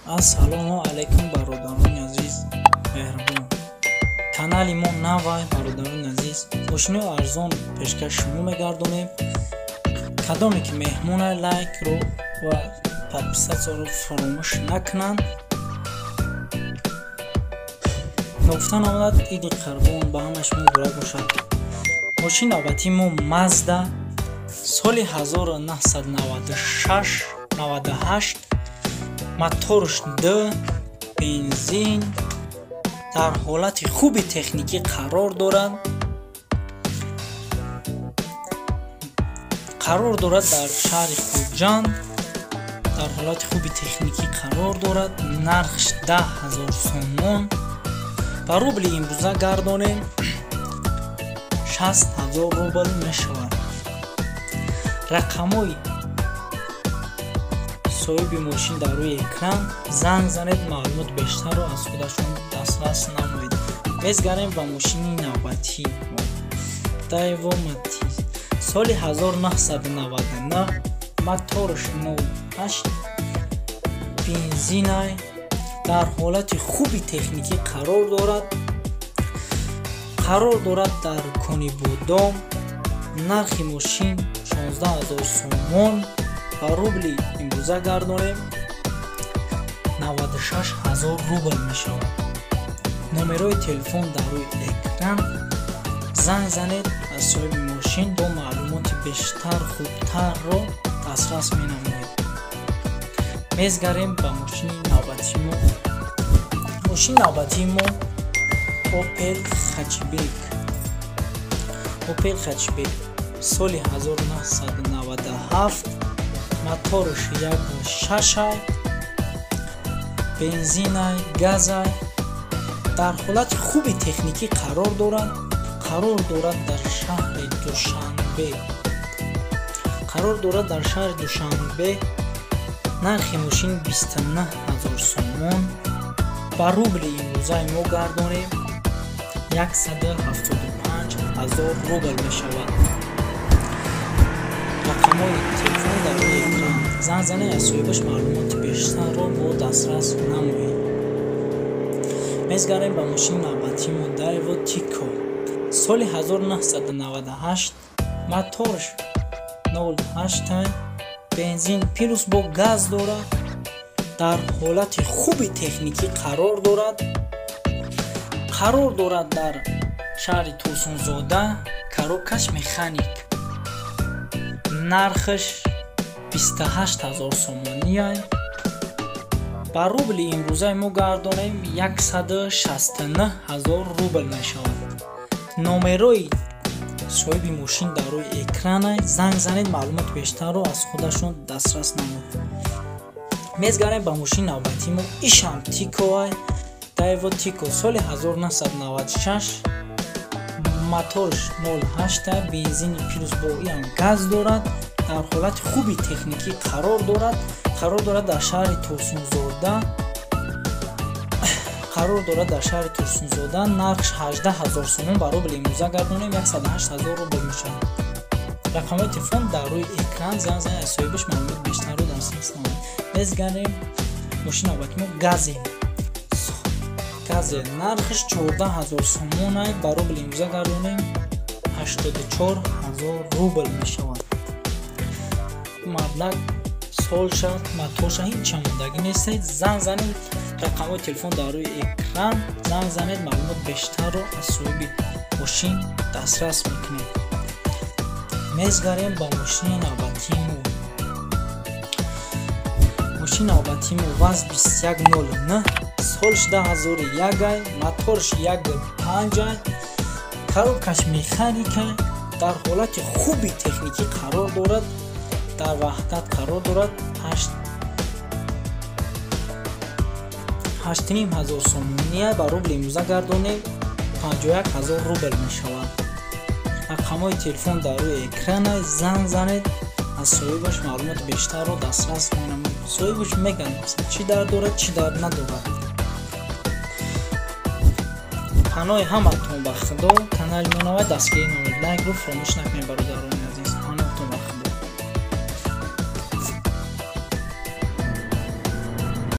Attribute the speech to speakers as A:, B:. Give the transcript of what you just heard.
A: Ассалому алайкум бародарони азиз меҳрубон. Канали мо навай бародарони азиз. Мошини арзон пешкаш шумо мегардонем. Кадоме ки меҳмона лайкро ва подписатсияро фаромӯш накунанд. Нуфтан омад иди қарбон ба ҳама шумо муборак бошад. Мошини навбатии мо Mazda соли 1996-98, моторш D, бензин, дар ҳолати хуби техникӣ қарор дорад. Қарор дорад дар шаҳри Хуҷанд. Дар ҳолати хуби техникӣ қарор дорад. Нархш 10,000 сомон. Ба рубли имрӯза гардонем 60,000 рубл мешавад. Рақамои соҳиби мошин дар рӯи экран. Занг занед, маълумот бештарро аз худашон дастрас намоед. Мезгарем ба мошини навбатӣ Daewoo Matiz соли 1999, моторш 08, бензинай, дар ҳолати хуби техникӣ қарор дорад. Қарор дорад дар кони бодом. Нархи мошин 16,000 сомон. Ба рубли имрӯза гардонем 96,000 рубл мешавад. номерои телефон дар рӯи экран. Занг занед, аз соҳиби мошин бо маълумоти бештар хубтарро дастрас менамоед. Мезгарем ба мошини навбатии мо. Мошини навбатии мо Opel Hatchback соли 1997, моторш 1.6, бензинай, газай, дар ҳолати хуби техникӣ қарор дорад. Қарор дорад дар шаҳри Душанбе. Нархи мошин 29,000 сомон. Ба рубли имрӯзаи мо гардонем 175,000 рубл мешавад. Рақамои телефон дар рӯи экран. Занг занед, аз соҳибаш маълумоти бештарро бо дастрас намоед. Мезгарем ба мошини навбатии мо Daewoo Tico соли 1998, моторш 08, бензин плюс бо газ дорад. дар ҳолати хуби техникӣ қарор дорад. Қарор дорад дар шаҳри Турсунзода. коробкаш механик. нархш 28,000 сомония. ба рубли имрӯзаи мо гардонем 169,000 рубл мешавад. номерои соҳиби мошин дар рӯи экрана. Занг занед, маълумот бештарро аз худашон дастрас намоед. Мезгарем ба мошини навбатии мо ишам Tico. Daewoo Tico соли 1996, моторш 08, бензини плюс бо ин газ дорад. дар ҳолати хуби техникӣ қарор дорад. қарор дорад дар шаҳри Турсунзода. нархш 18,000 сомон. Ба рубли имрӯза гардонем 108,000 рубл мешавад. рақамои телефон дар рӯи экран. занг занед, аз соҳибаш маълумот бештарро дастрас намоед. Мезгарем мошини навбатии мо Газель. нархш 14,000 сомон. Ба рубли имрӯза гардонем 84,000 рубл мешавад. маблағ солша моторша ҳеҷ чамондагӣ нестед. занг занед, рақамои телефон дар рӯи экран. занг занед, маълумот бештарро аз соҳиби мошин дастрас мекунед. мезгарем ба мошини навбатии мо. мошини навбатии мо ВАЗ 2109 солш 2001, моторш 1.5, коробкаш механика. дар ҳолати хуби техникӣ қарор дорад. дар ваҳдат қарор дорад. 8,500 сомония. ба рубли имрӯза гардонем 51,000 рубл мешавад. рақамои телефон дар рӯи экрана. занг занед, аз соҳибаш маълумоти бештарро дастрас менамоед. соҳибаш меган чӣ дард дорад, чӣ дард надорад. паноҳи ҳаматон ба худо. канали мо навай дастгирии номер лайкро фаромӯш накунед бародарон.